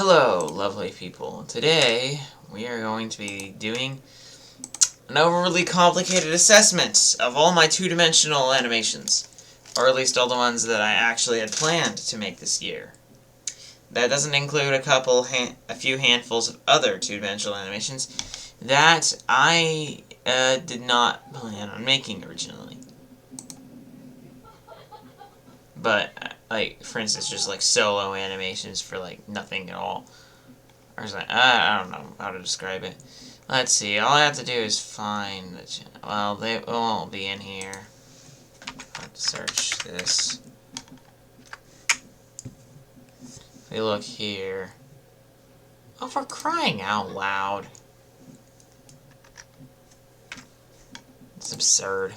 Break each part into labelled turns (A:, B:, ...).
A: Hello, lovely people. Today, we are going to be doing an overly complicated assessment of all my two-dimensional animations. Or at least all the ones that I actually had planned to make this year. That doesn't include a few handfuls of other two-dimensional animations that I did not plan on making originally. But, like, for instance, just like solo animations for like nothing at all. Or is that, I don't know how to describe it. Let's see, all I have to do is find the channel. Well, they won't be in here. I have to search this. If we look here. Oh, for crying out loud. It's absurd.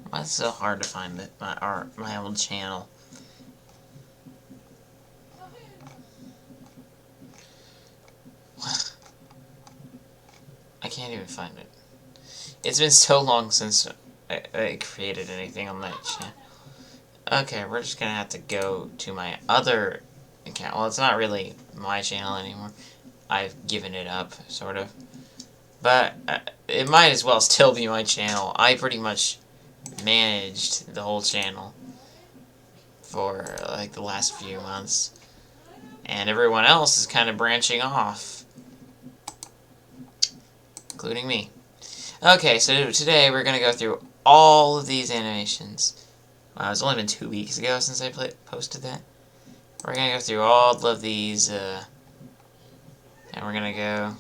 A: Why is it so hard to find my old channel? I can't even find it. It's been so long since I created anything on that channel. Okay, we're just gonna have to go to my other account. Well, it's not really my channel anymore. I've given it up, sort of. But it might as well still be my channel. I pretty much managed the whole channel for like the last few months. And everyone else is kind of branching off. Including me. Okay, so today we're going to go through all of these animations. Wow, it's only been 2 weeks ago since I posted that. We're going to go through all of these, and we're going to go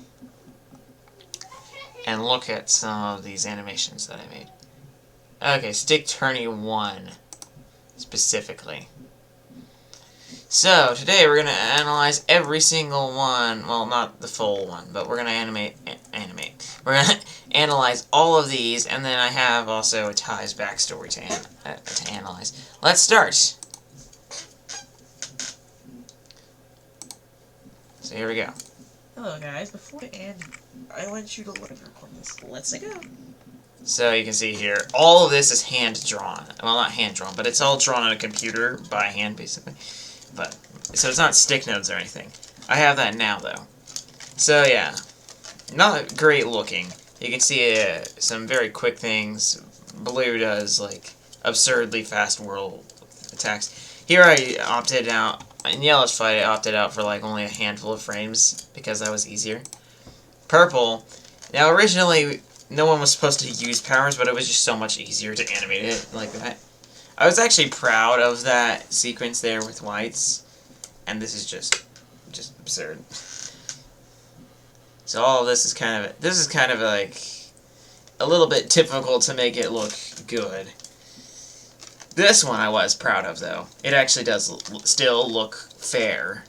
A: and look at some of these animations that I made. Okay, Stick Tourney 1, specifically. So, today we're going to analyze every single one, well, not the full one, but we're going to animate. We're going to analyze all of these, and then I have also Ty's backstory to analyze. Let's start! So here we go.
B: Hello guys, before I end, I want you to look on this. Let's go!
A: So you can see here, all of this is hand-drawn. Well, not hand-drawn, but it's all drawn on a computer by hand, basically. But so it's not stick notes or anything. I have that now, though. So yeah, not great looking. You can see some very quick things. Blue does like absurdly fast whirl attacks. Here I opted out. In Yellow's fight, I opted out for like only a handful of frames because that was easier. Purple. Now originally, no one was supposed to use powers, but it was just so much easier to animate it like that. I was actually proud of that sequence there with whites, and this is just absurd. So all of this is kind of like a little bit difficult to make it look good. This one I was proud of, though. It actually does still look fair.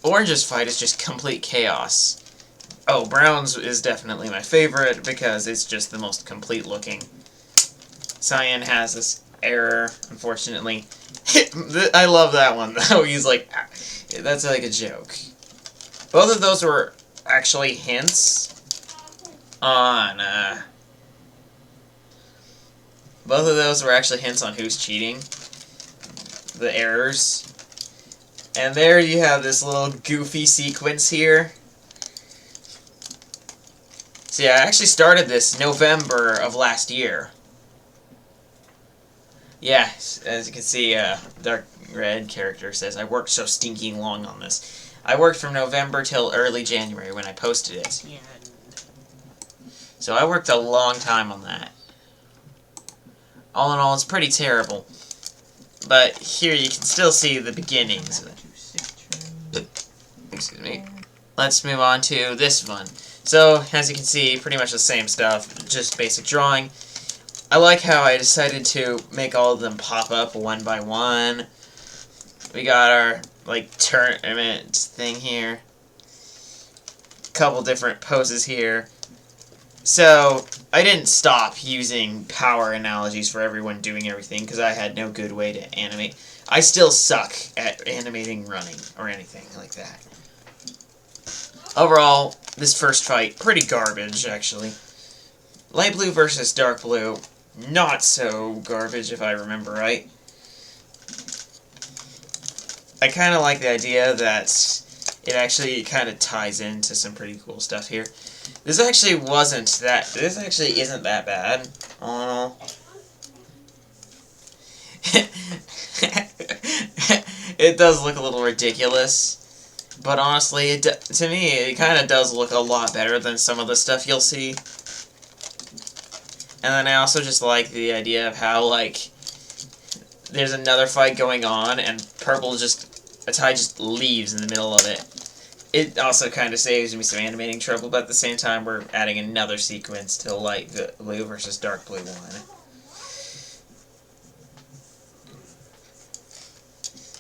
A: Orange's fight is just complete chaos. Oh, Brown's is definitely my favorite because it's just the most complete looking. Cyan has this error, unfortunately. I love that one, though. He's like, that's like a joke. Both of those were actually hints on, both of those were actually hints on who's cheating. The errors. And there you have this little goofy sequence here. So yeah, I actually started this November of last year. Yeah, as you can see, Dark Red character says, I worked so stinking long on this. I worked from November till early January when I posted it.
B: Yeah.
A: So I worked a long time on that. All in all, it's pretty terrible. But here you can still see the beginnings of it. Excuse me. Let's move on to this one. So, as you can see, pretty much the same stuff, just basic drawing. I like how I decided to make all of them pop up one by one. We got our, like, tournament thing here. Couple different poses here. So, I didn't stop using power analogies for everyone doing everything, because I had no good way to animate. I still suck at animating running, or anything like that. Overall, this first fight, pretty garbage, actually. Light blue versus dark blue, not so garbage if I remember right. I kind of like the idea that it actually kind of ties into some pretty cool stuff here. This actually isn't that bad, all in all. It does look a little ridiculous. But honestly, to me, it kind of does look a lot better than some of the stuff you'll see. And then I also just like the idea of how, like, there's another fight going on, and Atai just leaves in the middle of it. It also kind of saves me some animating trouble, but at the same time, we're adding another sequence to light blue versus dark blue one.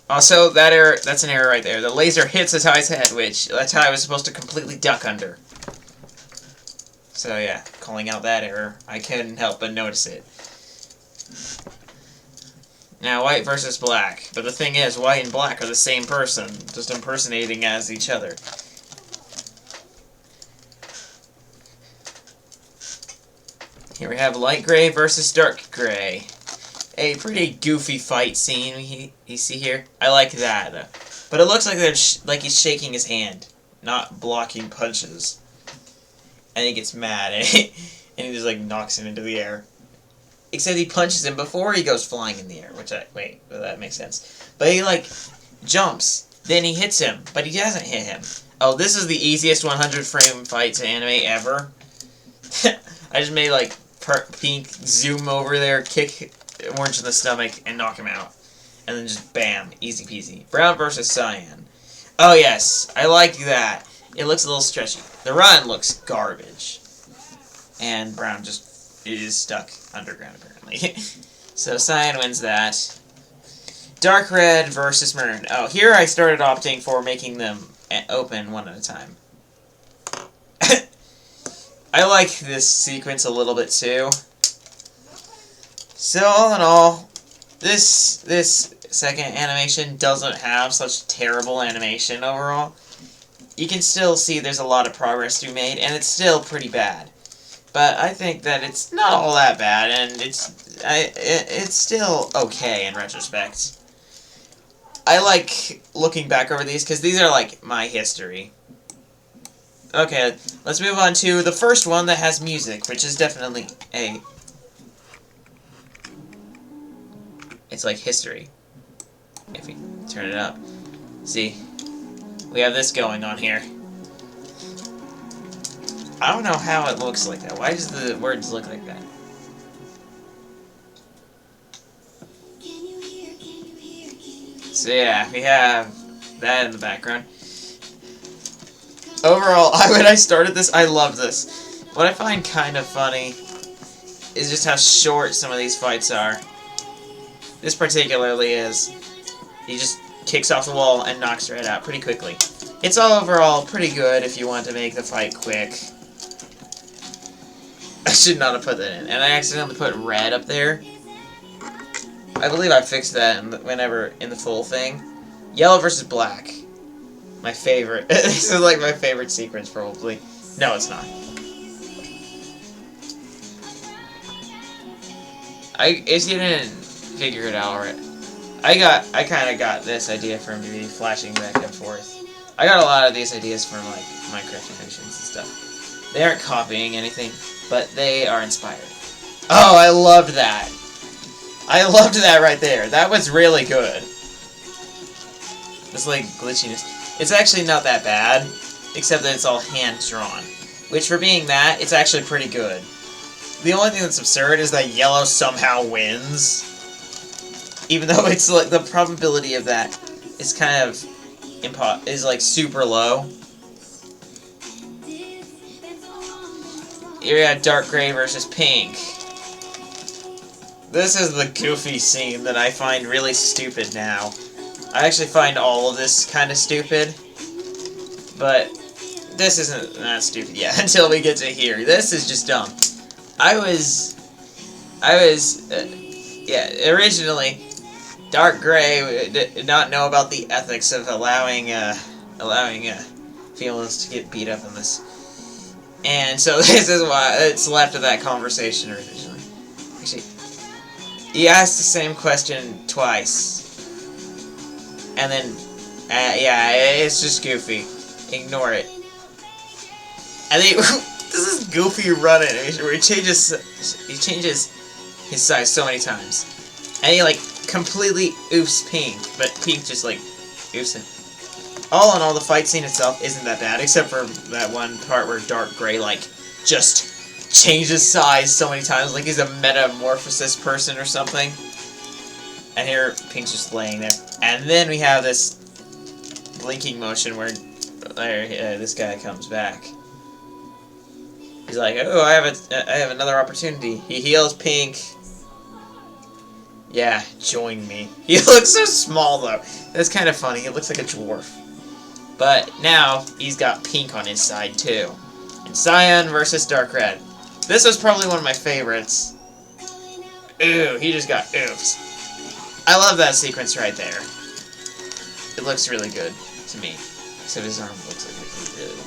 A: Also, that's an error right there. The laser hits Atai's head, which Atai was supposed to completely duck under. So yeah, calling out that error. I couldn't help but notice it. Now, white versus black. But the thing is, white and black are the same person, just impersonating as each other. Here we have light gray versus dark gray. A pretty goofy fight scene you see here. I like that, though. But it looks like like he's shaking his hand, not blocking punches. And he gets mad, and he just like knocks him into the air. Except he punches him before he goes flying in the air, well, that makes sense. But he like jumps, then he hits him, but he doesn't hit him. Oh, this is the easiest 100 frame fight to animate ever. I just made like Pink zoom over there, kick Orange in the stomach, and knock him out. And then just bam, easy peasy. Brown versus Cyan. Oh yes, I like that. It looks a little stretchy. The run looks garbage. And Brown just is stuck underground, apparently. So Cyan wins that. Dark red versus maroon. Oh, here I started opting for making them open one at a time. I like this sequence a little bit too. So all in all, this second animation doesn't have such terrible animation overall. You can still see there's a lot of progress to be made, and it's still pretty bad. But I think that it's not all that bad, and it's still okay in retrospect. I like looking back over these, because these are like my history. Okay, let's move on to the first one that has music, which is definitely it's like history. If we turn it up. See? We have this going on here. I don't know how it looks like that. Why does the words look like that? So yeah, we have that in the background. Overall, when I started this, I loved this. What I find kind of funny is just how short some of these fights are. This particularly is. He just kicks off the wall and knocks her head out pretty quickly. It's all overall pretty good if you want to make the fight quick. I should not have put that in. And I accidentally put red up there. I believe I fixed that in the full thing. Yellow versus black. My favorite. This is like my favorite sequence, probably. No, it's not. If you didn't figure it out right. I kind of got this idea from me flashing back and forth. I got a lot of these ideas from like Minecraft animations and stuff. They aren't copying anything, but they are inspired. Oh, I loved that. I loved that right there. That was really good. This like glitchiness. It's actually not that bad, except that it's all hand-drawn. Which, for being that, it's actually pretty good. The only thing that's absurd is that yellow somehow wins. Even though it's like the probability of that is kind of is like super low. Here we have dark gray versus pink. This is the goofy scene that I find really stupid now. I actually find all of this kind of stupid, but this isn't that stupid yet until we get to here. This is just dumb. Yeah, originally, Dark Gray did not know about the ethics of allowing females to get beat up in this. And so this is why it's left of that conversation originally. Actually, he asked the same question twice. And then Yeah, it's just Goofy. Ignore it. And they, this is Goofy running, where he changes his size so many times, and he like completely oofs Pink, but Pink just like oofs him. All in all, the fight scene itself isn't that bad, except for that one part where Dark Gray like just changes size so many times, like he's a metamorphosis person or something. And here, Pink's just laying there. And then we have this blinking motion where this guy comes back. He's like, oh, I have another opportunity. He heals Pink. Yeah, join me. He looks so small, though. That's kind of funny. He looks like a dwarf. But now, he's got Pink on his side, too. And Cyan versus Dark Red. This was probably one of my favorites. Ooh, he just got oofs. I love that sequence right there. It looks really good to me. Except his arm looks like it really.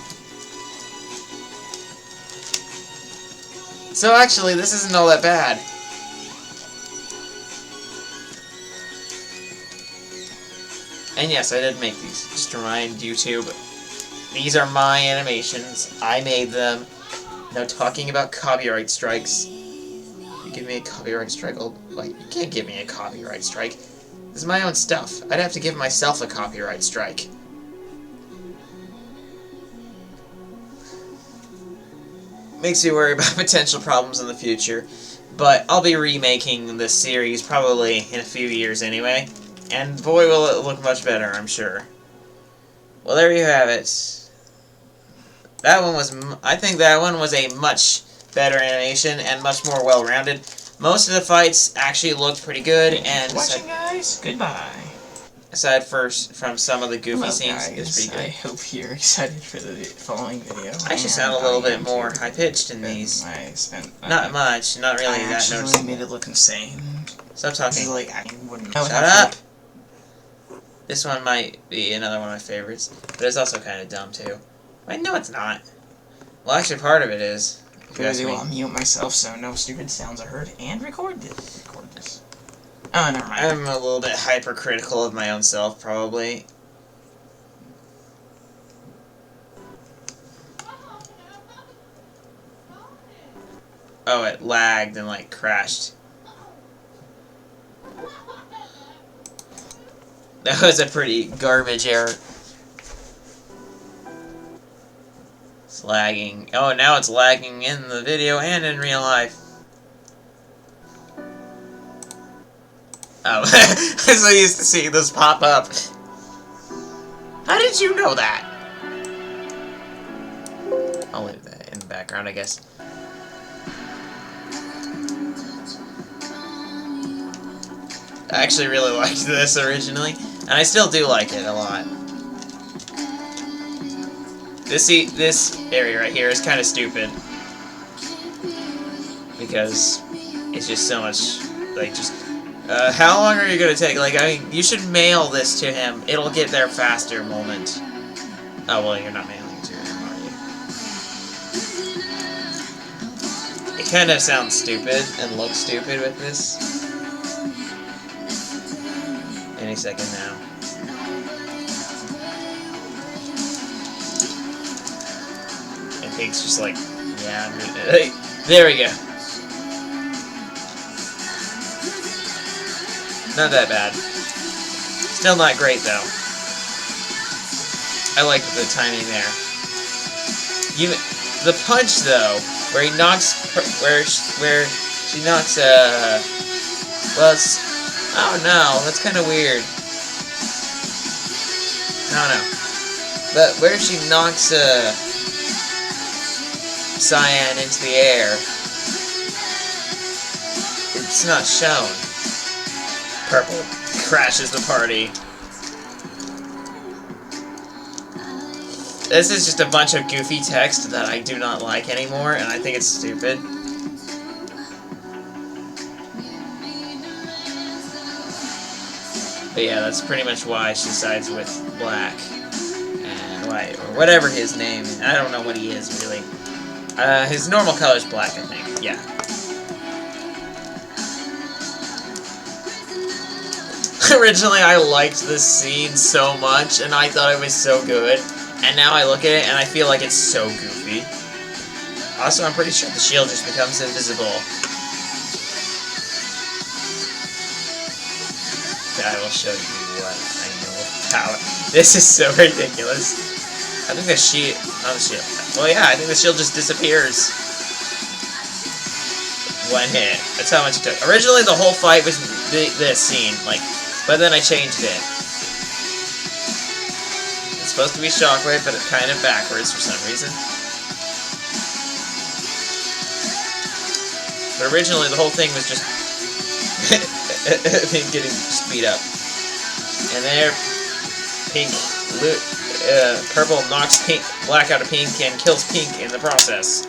A: So actually, this isn't all that bad. And yes, I did make these. Just to remind YouTube, these are my animations. I made them. No talking about copyright strikes. You give me a copyright strike, like, you can't give me a copyright strike. This is my own stuff. I'd have to give myself a copyright strike. Makes me worry about potential problems in the future. But I'll be remaking this series probably in a few years anyway. And boy, will it look much better, I'm sure. Well, there you have it. That one was, I think that one was a much better animation and much more well-rounded. Most of the fights actually looked pretty good, and
B: Watching, guys. Goodbye.
A: Aside from some of the goofy scenes,
B: guys.
A: it's pretty good.
B: I hope you're excited for the following video.
A: I should sound a little bit more high-pitched in these. Not much, not really that
B: noticeable. I
A: noticeable.
B: made it look insane.
A: Stop
B: This is
A: talking.
B: like I wouldn't.
A: Shut up! This one might be another one of my favorites, but it's also kind of dumb too. Wait, no it's not. Well, actually part of it is. If you ask me.
B: I'll mute myself so no stupid sounds are heard and record this. Oh, never mind.
A: I'm a little bit hypercritical of my own self, probably. Oh, it lagged and like crashed. That was a pretty garbage error. It's lagging. Oh, now it's lagging in the video and in real life. Oh, I'm so used to seeing this pop up. How did you know that? I'll leave that in the background, I guess. I actually really liked this originally, and I still do like it a lot. This area right here is kind of stupid because it's just so much like just. How long are you gonna take? Like, I mean, you should mail this to him. It'll get there faster. Moment. Oh well, you're not mailing it to him, are you? It kind of sounds stupid and looks stupid with this. Any second now. And Pink's just like, yeah, there we go. Not that bad. Still not great though. I like the timing there. The punch though, where he knocks, where she knocks well, it's, oh no, that's kind of weird. I don't know. But where she knocks Cyan into the air, it's not shown. Purple crashes the party. This is just a bunch of goofy text that I do not like anymore, and I think it's stupid. But yeah, that's pretty much why she sides with Black. And why, or whatever his name, I don't know what he is, really. His normal color is black, I think, yeah. Originally, I liked this scene so much, and I thought it was so good. And now I look at it, and I feel like it's so goofy. Also, I'm pretty sure the shield just becomes invisible. I will show you what I know about. This is so ridiculous. I think the shield... Oh, the shield. Well, yeah, I think the shield just disappears. One hit. That's how much it took. Originally, the whole fight was this scene, like, but then I changed it. It's supposed to be Shockwave, but it's kind of backwards for some reason. But originally, the whole thing was just getting speed up. And there, Pink, Purple knocks Pink, Black out of Pink and kills Pink in the process.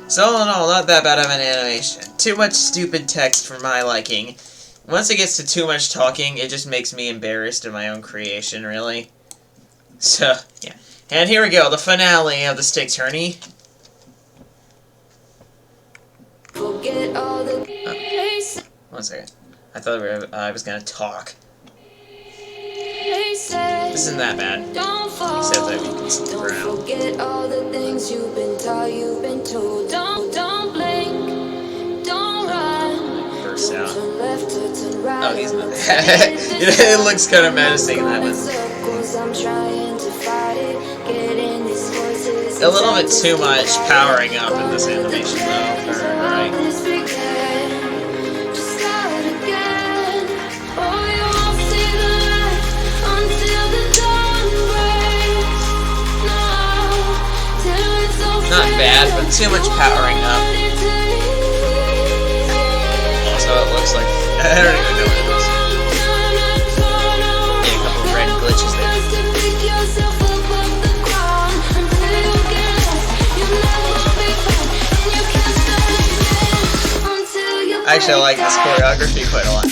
A: So all in all, not that bad of an animation. Too much stupid text for my liking. Once it gets to too much talking, it just makes me embarrassed of my own creation, really. So, yeah. And here we go, the finale of the Stick Tourney. One second. I thought I was gonna talk. This isn't that bad. Except that we can skip around.
C: Forget all the things you've been taught, you've been told. Don't blink, don't run.
A: First out.
C: Turn left or turn right.
A: Oh, he's not bad. It looks kind of menacing in that one.
C: I'm trying to fight it, get in these voices.
A: A little bit too much powering up in this animation, though. Right. Not bad, but too much powering up. Also, it looks like... I don't even know what it is. Yeah, a couple of red glitches there. Actually, I like this choreography quite a lot.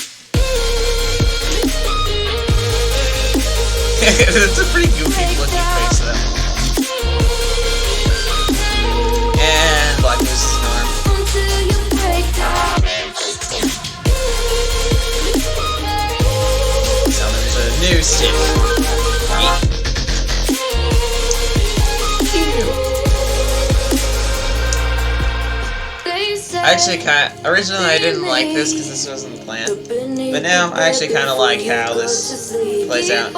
A: It's a pretty goofy looking face, though. And Black loses his arm. So there's a new stick. Actually, originally I didn't like this because this wasn't the plan. But now I actually kind of like how this plays out.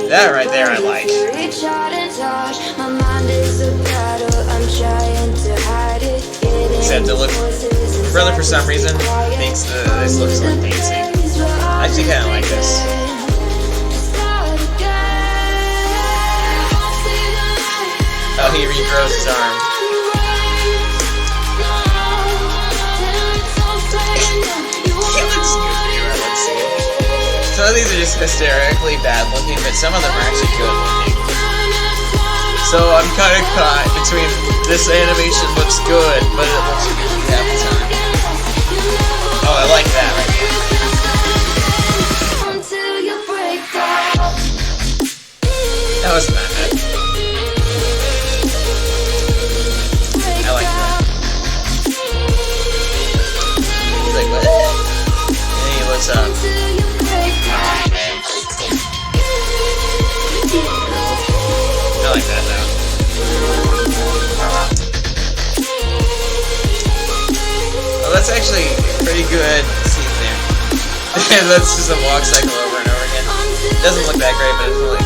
A: That right there I like. Except it looks... Brother for some reason thinks this looks like dancing. I actually kind of like this. Oh, he regrows his arm. He looks goofy, right? Let's see. Some of these are just hysterically bad looking, but some of them are actually good looking. So I'm kind of caught between this animation looks good, but it looks goofy half the time. Oh, I like that right there. That wasn't that bad. I like that. He's like, what? And he looks up. I like that now. Well, that's actually pretty good scene there. That's just a walk cycle over and over again. It doesn't look that great, but it doesn't look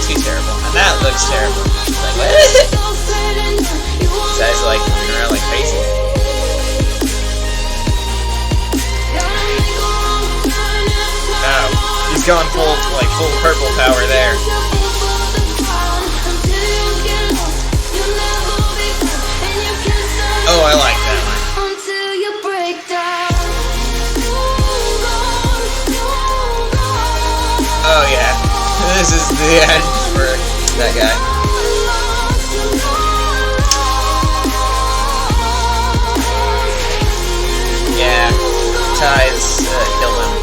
A: too terrible. And that looks terrible. It's like, what? This guy's like moving around like crazy. Oh, he's going full purple power there. Oh, I like that one. Oh yeah, this is the end for that guy. Yeah, Ties killed him.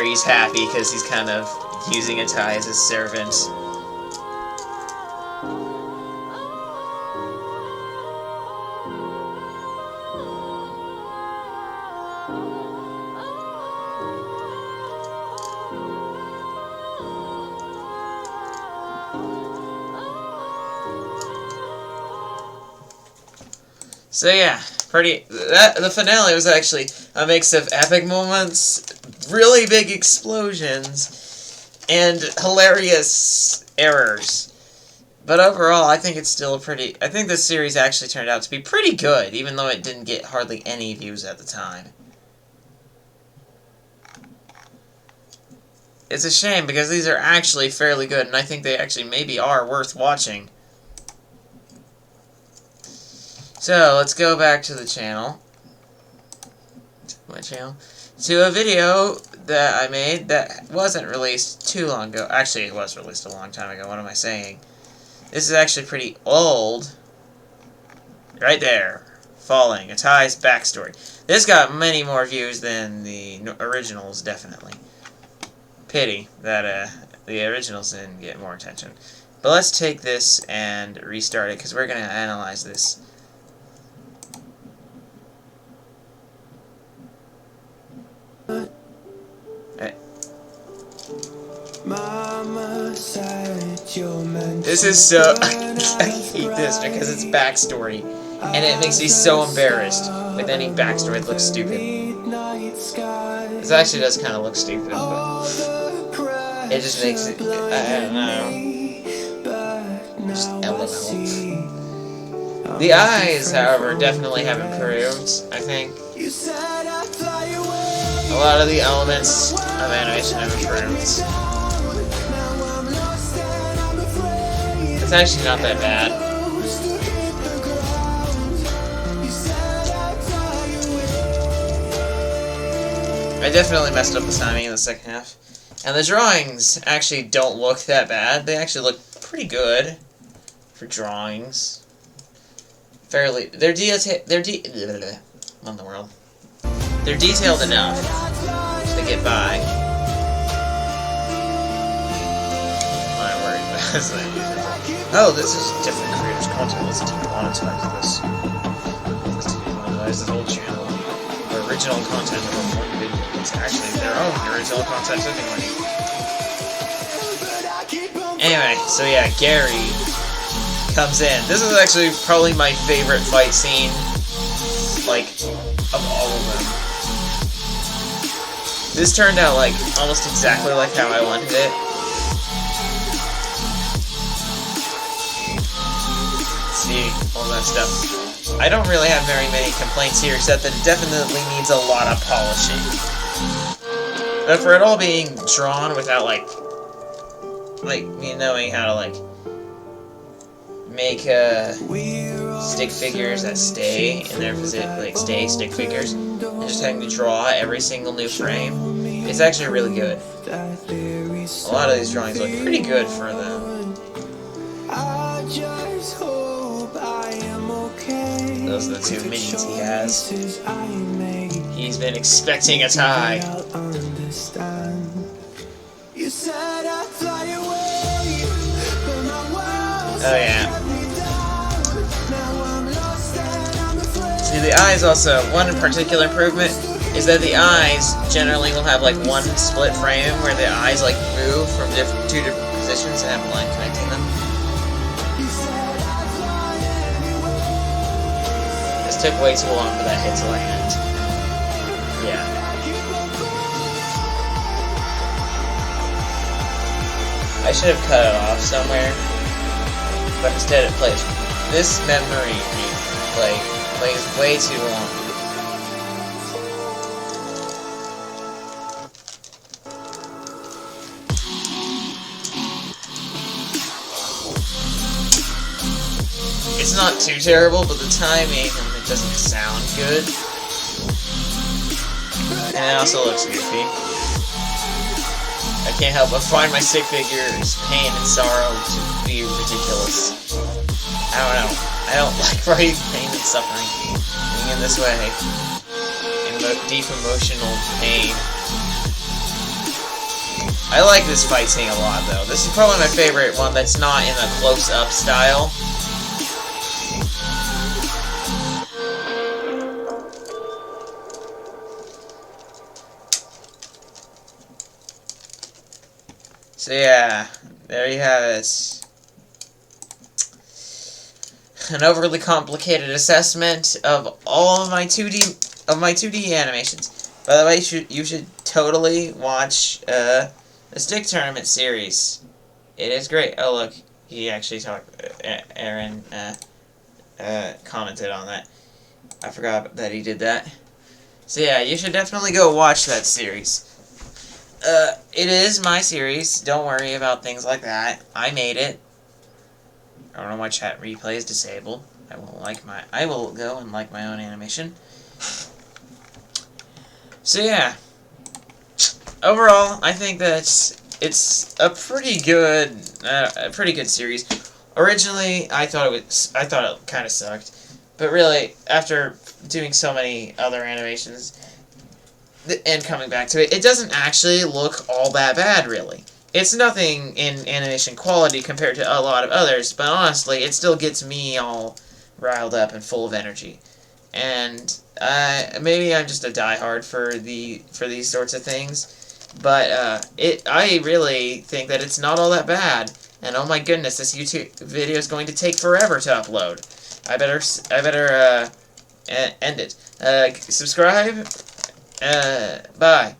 A: Gary's happy because he's kind of using Atai as his servant. So yeah, the finale was actually a mix of epic moments, really big explosions, and hilarious errors. But overall, I think it's still I think this series actually turned out to be pretty good, even though it didn't get hardly any views at the time. It's a shame, because these are actually fairly good, and I think they actually maybe are worth watching. So, let's go back to the channel. My channel. To a video that I made that wasn't released too long ago. Actually, it was released a long time ago. What am I saying? This is actually pretty old. Right there. Falling. Atai's backstory. This got many more views than the originals, definitely. Pity that the originals didn't get more attention. But let's take this and restart it, because we're going to analyze this. This is so... I hate this because it's backstory, and it makes me so embarrassed with any backstory that looks stupid. This actually does kind of look stupid, but it just makes it... I don't know. Just LOL. The eyes, however, definitely have improved, I think. A lot of the elements of animation have improved. It's actually not that bad. I definitely messed up the timing in the second half. And the drawings actually don't look that bad. They actually look pretty good for drawings. Fairly... They're what in the world? They're detailed enough to get by. I'm not worried about this. Oh, this is different creators' content. Let's demonetize this. Let's demonetize the whole channel. The original content of one video is actually their own original content anyway, so yeah, Gary comes in. This is actually probably my favorite fight scene, like, of all of them. This turned out, like, almost exactly like how I wanted it. See, all that stuff. I don't really have very many complaints here, except that it definitely needs a lot of polishing. But for it all being drawn without, like me knowing how to, like, make, stick figures that stay in their position, like, stick figures, and just having to draw every single new frame, it's actually really good. A lot of these drawings look pretty good for them. Those are the two minions he has. He's been expecting Atai. Oh yeah. See, the eyes also, one particular improvement is that the eyes generally will have like one split frame where the eyes like move from two different positions and have a line connecting them. This took way too long for that hit to land. Yeah. I should have cut it off somewhere, but instead it plays. This memory plays way too long. It's not too terrible, but the timing, it doesn't sound good. And it also looks goofy. I can't help but find my stick figure's pain and sorrow to be ridiculous. I don't know. I don't like writing pain and suffering being in this way. In deep emotional pain. I like this fight scene a lot, though. This is probably my favorite one that's not in a close-up style. So yeah, there you have it. An overly complicated assessment of all of my 2D animations. By the way, you should totally watch the Stick Tournament series. It is great. Oh look, he actually talked. Aaron commented on that. I forgot that he did that. So yeah, you should definitely go watch that series. It is my series. Don't worry about things like that. I made it. I don't know why chat replay is disabled. I will go and like my own animation. So yeah. Overall, I think that it's a pretty good series. Originally, I thought it kind of sucked, but really, after doing so many other animations and coming back to it, it doesn't actually look all that bad, really. It's nothing in animation quality compared to a lot of others, but honestly, it still gets me all riled up and full of energy. And maybe I'm just a diehard for these sorts of things, but I really think that it's not all that bad. And oh my goodness, this YouTube video is going to take forever to upload. I better end it. Subscribe. Bye.